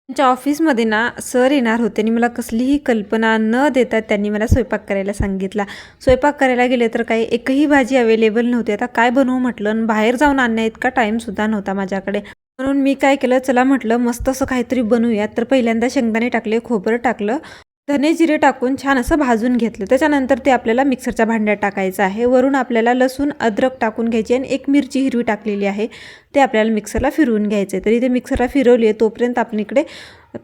त्यांच्या ऑफिसमध्ये ना सर येणार होते आणि मला कसलीही कल्पना न देता त्यांनी मला स्वयंपाक करायला सांगितला. स्वयंपाक करायला गेले तर काही एकही भाजी अवेलेबल नव्हती. आता काय बनवू म्हटलं आणि बाहेर जाऊन आणण्याइतका टाईमसुद्धा नव्हता माझ्याकडे. म्हणून मी काय केलं, चला म्हटलं मस्त असं काहीतरी बनवूयात. तर पहिल्यांदा शेंगदाणे टाकले, खोबरं टाकलं, धने जिरे टाकून छान असं भाजून घेतलं. त्याच्यानंतर ते आपल्याला मिक्सरच्या भांड्यात टाकायचं आहे. वरून आपल्याला लसूण अद्रक टाकून घ्यायची आणि एक मिरची हिरवी टाकलेली आहे ते आपल्याला मिक्सरला फिरवून घ्यायचं आहे. तर इथे मिक्सरला फिरवली आहे तोपर्यंत आपण इकडे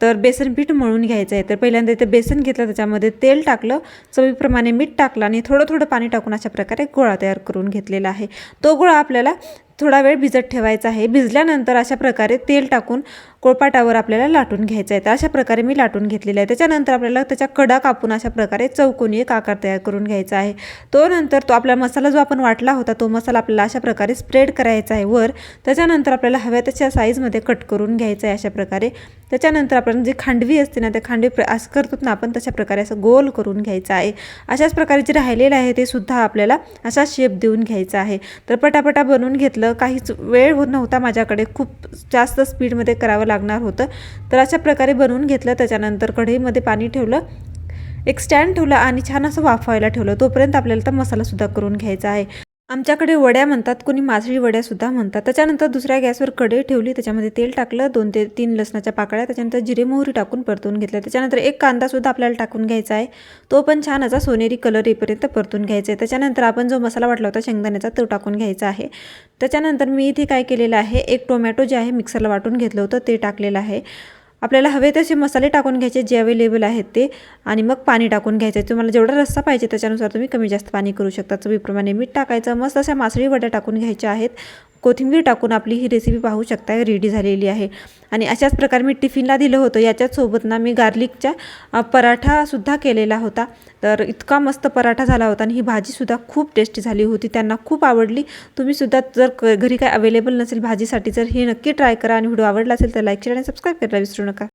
तर बेसन पीठ मळून घ्यायचं आहे. तर पहिल्यांदा इथे बेसन घेतलं, त्याच्यामध्ये तेल टाकलं, चवीप्रमाणे मीठ टाकलं आणि थोडं थोडं पाणी टाकून अशा प्रकारे गोळा तयार करून घेतलेला आहे. तो गोळा आपल्याला थोडा वेळ भिजत ठेवायचा आहे. भिजल्यानंतर अशा प्रकारे तेल टाकून पोळपाटावर आपल्याला लाटून घ्यायचं आहे. तर अशा प्रकारे मी लाटून घेतलेला आहे. त्याच्यानंतर आपल्याला त्याच्या कडा कापून अशा प्रकारे चौकोनी एक आकार तयार करून घ्यायचा आहे. तो नंतर तो आपला मसाला जो आपण वाटला होता तो मसाला आपल्याला अशा प्रकारे स्प्रेड करायचा आहे वर. त्याच्यानंतर आपल्याला हव्या तशा साईजमध्ये कट करून घ्यायचं आहे अशा प्रकारे. त्याच्यानंतर आपण जी खांडवी असते ना, त्या खांडवी असं करतो ना आपण, तशा प्रकारे असं गोल करून घ्यायचं आहे. अशाच प्रकारे जे राहिलेलं आहे ते सुद्धा आपल्याला असा शेप देऊन घ्यायचा आहे. तर पटापटा बनवून घेतलं. काहीच वेळ होत नव्हता माझ्याकडे, खूप जास्त स्पीडमध्ये करावं लागणार होतं. तर अशा प्रकारे बनवून घेतलं. त्याच्यानंतर कढईमध्ये पाणी ठेवलं, एक स्टँड ठेवला आणि छान असं वाफवायला ठेवलं. तोपर्यंत आपल्याला तर मसालासुद्धा करून घ्यायचा आहे. आमच्याकडे वड्या म्हणतात, कोणी मासळी वड्यासुद्धा म्हणतात. त्याच्यानंतर दुसऱ्या गॅसवर कढई ठेवली, त्याच्यामध्ये तेल टाकलं, 2 ते 3 लसणाच्या पाकळ्या, त्याच्यानंतर जिरे मोहरी टाकून परतून घेतलं. त्याच्यानंतर एक कांदासुद्धा आपल्याला टाकून घ्यायचा आहे. तो पण छान असा सोनेरी कलर येईपर्यंत परतून घ्यायचा आहे. त्याच्यानंतर आपण जो मसाला वाटला होता शेंगदाण्याचा तो टाकून घ्यायचा आहे. त्याच्यानंतर मी इथे काय केलेलं आहे, एक टोमॅटो जे आहे मिक्सरला वाटून घेतलं होतं ते टाकलेलं आहे. आपल्याला हवे तसे मसाले टाकून घ्यायचे जे अवेलेबल आहेत ते, आणि मग पाणी टाकून घ्यायचं. तुम्हाला जेवढा रस्सा पाहिजे त्याच्यानुसार तुम्ही कमी जास्त पाणी करू शकता. चवीप्रमाणे मीठ टाकायचं. मस्त अशा मासळी वड्या टाकून घ्यायच्या आहेत. कोथिंबीर टाकून आपली ही रेसिपी पाहू शकता रेडी झालेली आहे. आणि अशाच प्रकारे मी टिफिनला दिलं होतं. याच्याचसोबत ना मी गार्लिकच्या पराठासुद्धा केलेला होता. तर इतका मस्त पराठा झाला होता आणि ही भाजीसुद्धा खूप टेस्टी झाली होती. त्यांना खूप आवडली. तुम्हीसुद्धा जर घरी काय अवेलेबल नसेल भाजीसाठी, तर हे नक्की ट्राय करा. आणि व्हिडिओ आवडला असेल तर लाईक, शेअर आणि सबस्क्राईब करायला विसरू नका.